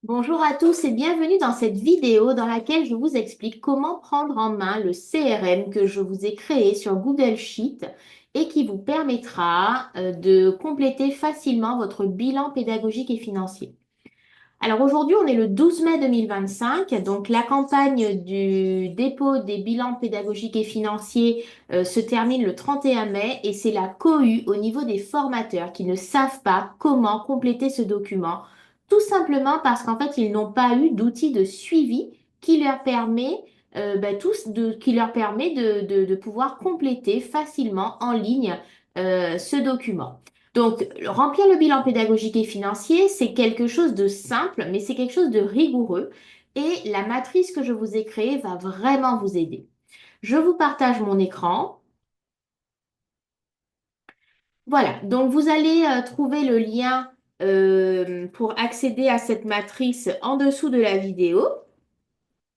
Bonjour à tous et bienvenue dans cette vidéo dans laquelle je vous explique comment prendre en main le CRM que je vous ai créé sur Google Sheet et qui vous permettra de compléter facilement votre bilan pédagogique et financier. Alors aujourd'hui, on est le 12 mai 2025, donc la campagne du dépôt des bilans pédagogiques et financiers se termine le 31 mai et c'est la cohue au niveau des formateurs qui ne savent pas comment compléter ce document, tout simplement parce qu'en fait, ils n'ont pas eu d'outil de suivi qui leur permet, qui leur permet de pouvoir compléter facilement en ligne ce document. Donc, remplir le bilan pédagogique et financier, c'est quelque chose de simple, mais c'est quelque chose de rigoureux. Et la matrice que je vous ai créée va vraiment vous aider. Je vous partage mon écran. Voilà, donc vous allez trouver le lien pour accéder à cette matrice en dessous de la vidéo.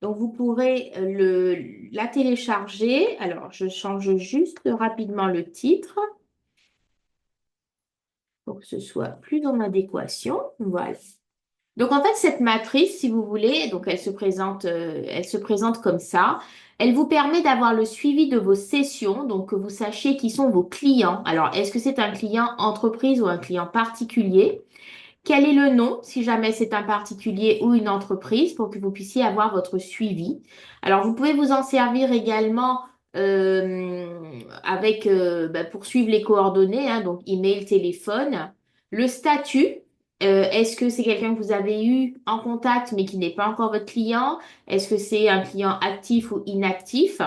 Donc, vous pourrez la télécharger. Alors, je change juste rapidement le titre pour que ce soit plus en adéquation. Voilà. Donc en fait, cette matrice, si vous voulez, donc elle se présente comme ça. Elle vous permet d'avoir le suivi de vos sessions, donc que vous sachiez qui sont vos clients. Alors, est-ce que c'est un client entreprise ou un client particulier? Quel est le nom, si jamais c'est un particulier ou une entreprise, pour que vous puissiez avoir votre suivi. Alors, vous pouvez vous en servir également pour suivre les coordonnées, hein, donc email, téléphone. Le statut, est-ce que c'est quelqu'un que vous avez eu en contact mais qui n'est pas encore votre client? Est-ce que c'est un client actif ou inactif?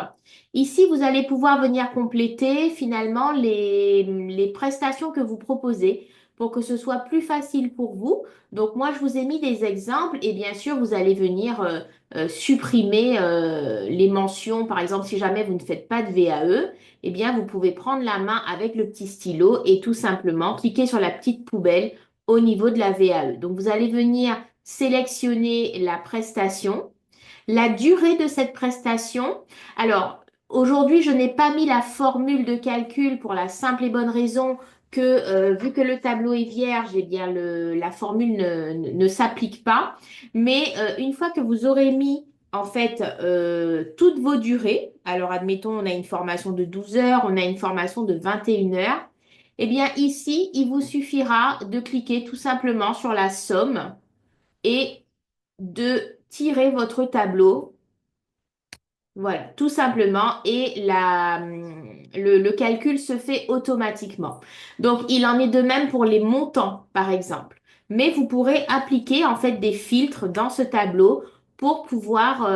Ici, vous allez pouvoir venir compléter finalement les prestations que vous proposez pour que ce soit plus facile pour vous. Donc moi, je vous ai mis des exemples et bien sûr, vous allez venir supprimer les mentions. Par exemple, si jamais vous ne faites pas de VAE, eh bien, vous pouvez prendre la main avec le petit stylo et tout simplement cliquer sur la petite poubelle au niveau de la VAE. Donc vous allez venir sélectionner la prestation, la durée de cette prestation. Alors, aujourd'hui, je n'ai pas mis la formule de calcul pour la simple et bonne raison que, vu que le tableau est vierge, eh bien, la formule ne s'applique pas. Mais une fois que vous aurez mis, en fait, toutes vos durées, alors admettons, on a une formation de 12 heures, on a une formation de 21 heures, eh bien, ici, il vous suffira de cliquer tout simplement sur la somme et de tirer votre tableau. Voilà, tout simplement. Et le calcul se fait automatiquement. Donc, il en est de même pour les montants, par exemple. Mais vous pourrez appliquer en fait des filtres dans ce tableau pour pouvoir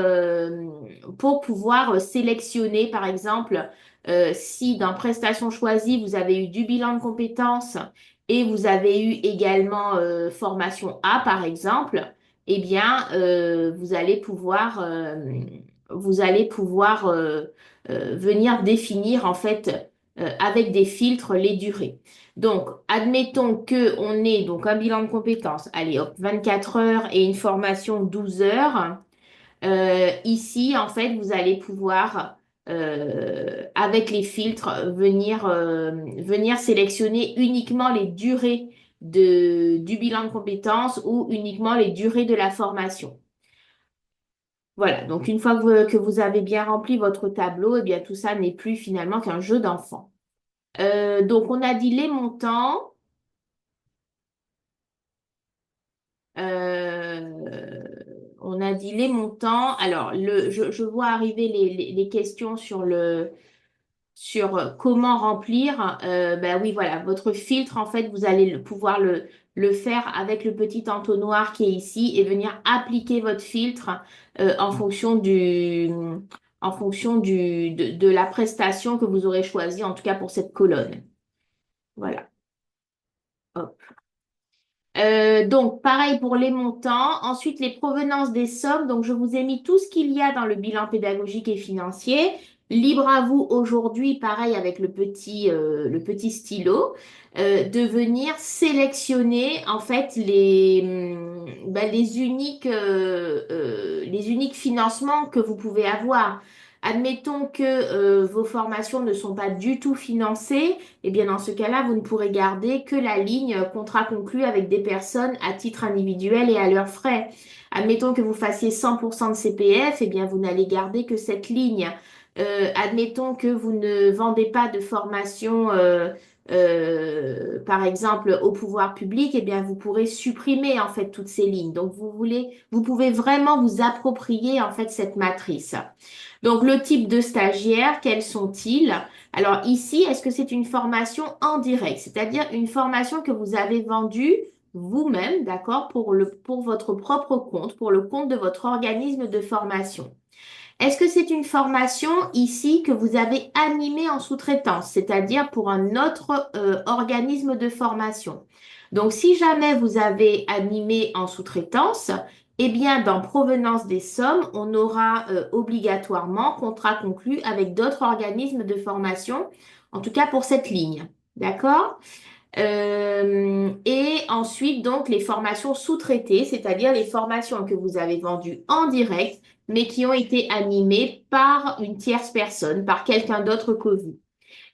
sélectionner, par exemple, si dans prestation choisie, vous avez eu du bilan de compétences et vous avez eu également formation A, par exemple, eh bien, vous allez pouvoir venir définir en fait avec des filtres les durées. Donc, admettons que on ait donc un bilan de compétences, allez hop, 24 heures et une formation 12 heures. Ici, en fait, vous allez pouvoir avec les filtres venir sélectionner uniquement les durées du bilan de compétences ou uniquement les durées de la formation. Voilà, donc une fois que vous avez bien rempli votre tableau, eh bien tout ça n'est plus finalement qu'un jeu d'enfant. Donc on a dit les montants, euh, on a dit les montants. Alors je vois arriver les questions sur comment remplir. Ben oui, voilà, votre filtre en fait, vous allez pouvoir le faire avec le petit entonnoir qui est ici et venir appliquer votre filtre en fonction de la prestation que vous aurez choisie, en tout cas pour cette colonne. Voilà. Hop. Donc, pareil pour les montants. Ensuite, les provenances des sommes. Donc, je vous ai mis tout ce qu'il y a dans le bilan pédagogique et financier. Libre à vous aujourd'hui, pareil avec le petit stylo, de venir sélectionner en fait les uniques financements que vous pouvez avoir. Admettons que vos formations ne sont pas du tout financées, et bien dans ce cas-là, vous ne pourrez garder que la ligne contrat conclu avec des personnes à titre individuel et à leurs frais. Admettons que vous fassiez 100% de CPF, et bien vous n'allez garder que cette ligne. Admettons que vous ne vendez pas de formation, par exemple, au pouvoir public, et bien vous pourrez supprimer en fait toutes ces lignes. Donc vous pouvez vraiment vous approprier en fait cette matrice. Donc, le type de stagiaire, quels sont-ils? Alors ici, est-ce que c'est une formation en direct, c'est-à-dire une formation que vous avez vendue vous-même, d'accord, pour votre propre compte, pour le compte de votre organisme de formation? Est-ce que c'est une formation ici que vous avez animée en sous-traitance, c'est-à-dire pour un autre organisme de formation? Donc, si jamais vous avez animé en sous-traitance, eh bien, dans provenance des sommes, on aura obligatoirement contrat conclu avec d'autres organismes de formation, en tout cas pour cette ligne. D'accord? Et ensuite, donc, les formations sous-traitées, c'est-à-dire les formations que vous avez vendues en direct, mais qui ont été animées par une tierce personne, par quelqu'un d'autre que vous.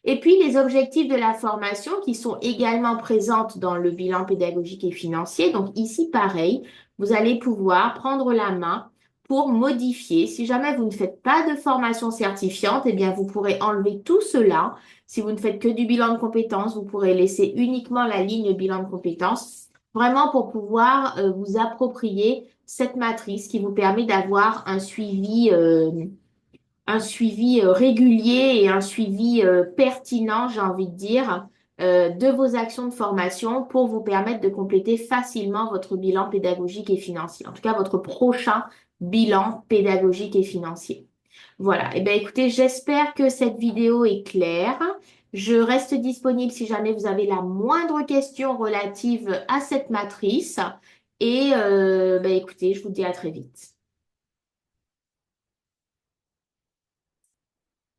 Et puis, les objectifs de la formation qui sont également présentes dans le bilan pédagogique et financier. Donc, ici, pareil, vous allez pouvoir prendre la main pour modifier. Si jamais vous ne faites pas de formation certifiante, eh bien, vous pourrez enlever tout cela. Si vous ne faites que du bilan de compétences, vous pourrez laisser uniquement la ligne bilan de compétences, vraiment pour pouvoir vous approprier cette matrice qui vous permet d'avoir un suivi régulier et un suivi pertinent, j'ai envie de dire, de vos actions de formation pour vous permettre de compléter facilement votre bilan pédagogique et financier. En tout cas, votre prochain bilan pédagogique et financier. Voilà. Eh bien, écoutez, j'espère que cette vidéo est claire. Je reste disponible si jamais vous avez la moindre question relative à cette matrice. Et ben, écoutez, je vous dis à très vite.